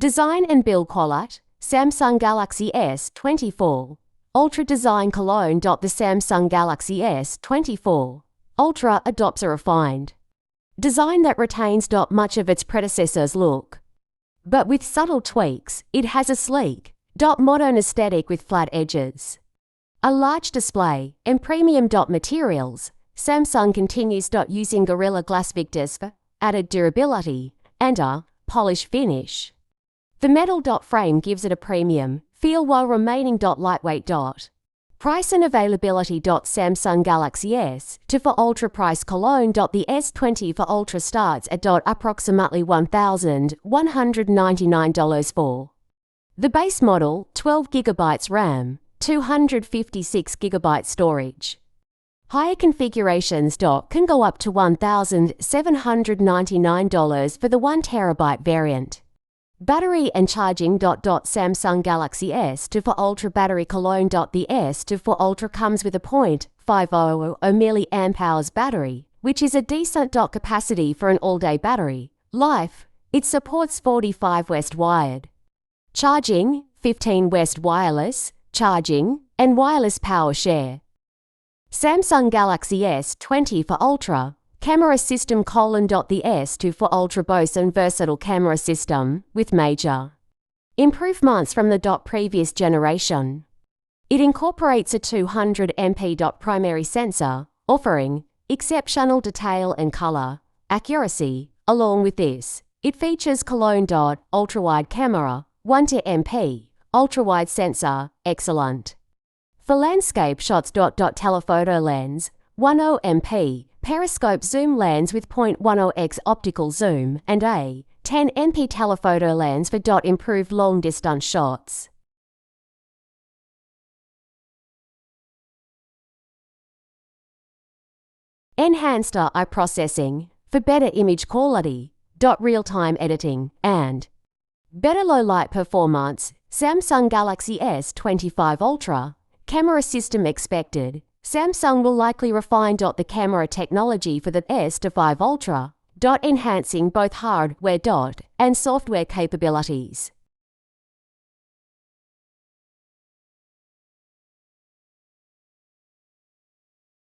Design and build quality, Samsung Galaxy S24. Ultra design cologne. The Samsung Galaxy S24 Ultra adopts a refined design that retains much of its predecessor's look. But with subtle tweaks, it has a sleek, modern aesthetic with flat edges, a large display, and premium materials. Samsung continues using Gorilla Glass Victus for added durability and a polished finish. The metal frame gives it a premium feel while remaining lightweight. Price and availability. Samsung Galaxy S24 Ultra price cologne. The S24 Ultra starts at approximately $1,199 for the base model, 12GB RAM, 256GB storage. Higher configurations can go up to $1,799 for the 1TB variant. Battery and charging. Samsung Galaxy S24 Ultra battery cologne. The S24 Ultra comes with a 0.500 mAh battery, which is a decent capacity for an all-day battery life. It supports 45 West wired charging, 15 West wireless charging, and wireless power share. Samsung Galaxy S24 Ultra camera system: The S24 Ultra boasts a versatile camera system with major improvements from the previous generation. It incorporates a 200MP primary sensor, offering exceptional detail and color accuracy. Along with this, it features ultra-wide camera, 1MP, ultra-wide sensor, excellent for landscape shots. Telephoto lens, 10MP, periscope zoom lens with 0.10x optical zoom, and a 10MP telephoto lens for improved long-distance shots. Enhanced AI processing for better image quality, real-time editing, and better low-light performance. Samsung Galaxy S25 Ultra camera system expected. Samsung will likely refine the camera technology for the S25 Ultra, enhancing both hardware and software capabilities.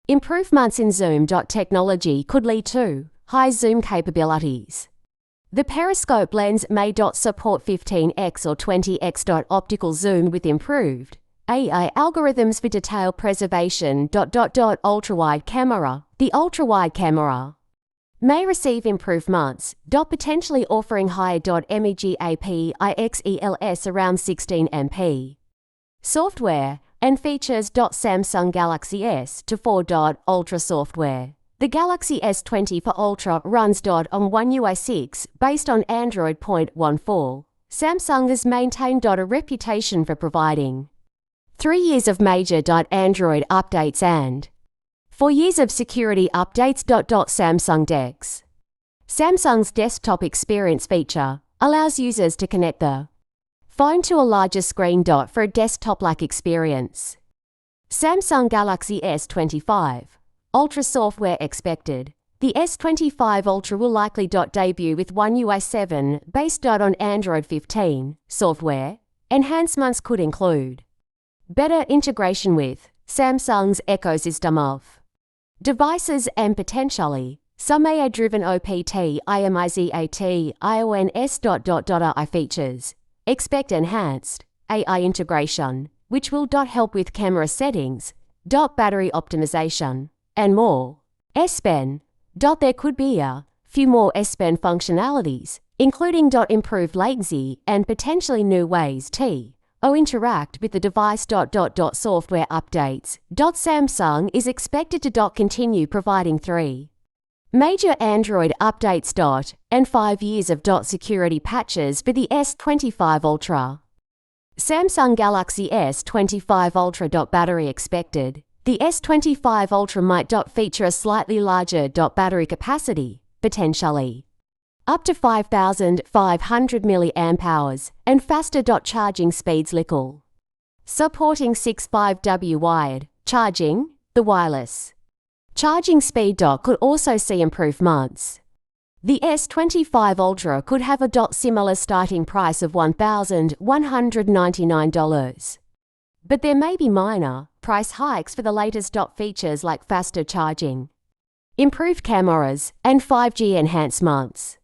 Improvements in zoom technology could lead to high zoom capabilities. The periscope lens may support 15x or 20x optical zoom with improved AI algorithms for detail preservation. Ultra-wide camera. The ultra-wide camera may receive improvements, potentially offering higher MEGAPIXELS around 16MP. Software and features. Samsung Galaxy S24 Ultra software. The Galaxy S24 Ultra runs on One UI 6 based on Android 0.14. Samsung has maintained a reputation for providing 3 years of major Android updates and 4 years of security updates. Samsung DeX. Samsung's desktop experience feature allows users to connect the phone to a larger screen for a desktop-like experience. Samsung Galaxy S25 Ultra software expected. The S25 Ultra will likely debut with One UI 7 based on Android 15. Software enhancements could include better integration with Samsung's ecosystem of devices and potentially some AI-driven OPT, IMIZAT, IONS. Features. Expect enhanced AI integration, which will help with camera settings, battery optimization, and more. S Pen. There could be a few more S Pen functionalities, including improved latency and potentially new ways to interact with the device. Software updates. Samsung is expected to continue providing 3 major Android updates. And 5 years of security patches for the S25 Ultra. Samsung Galaxy S25 Ultra. Battery expected. The S25 Ultra might feature a slightly larger battery capacity, potentially up to 5,500 mAh, and faster charging speeds. Supporting 65W wired charging. The wireless charging speed could also see improvements. The S25 Ultra could have a similar starting price of $1,199. But there may be minor price hikes for the latest features like faster charging, improved cameras, and 5G enhancements.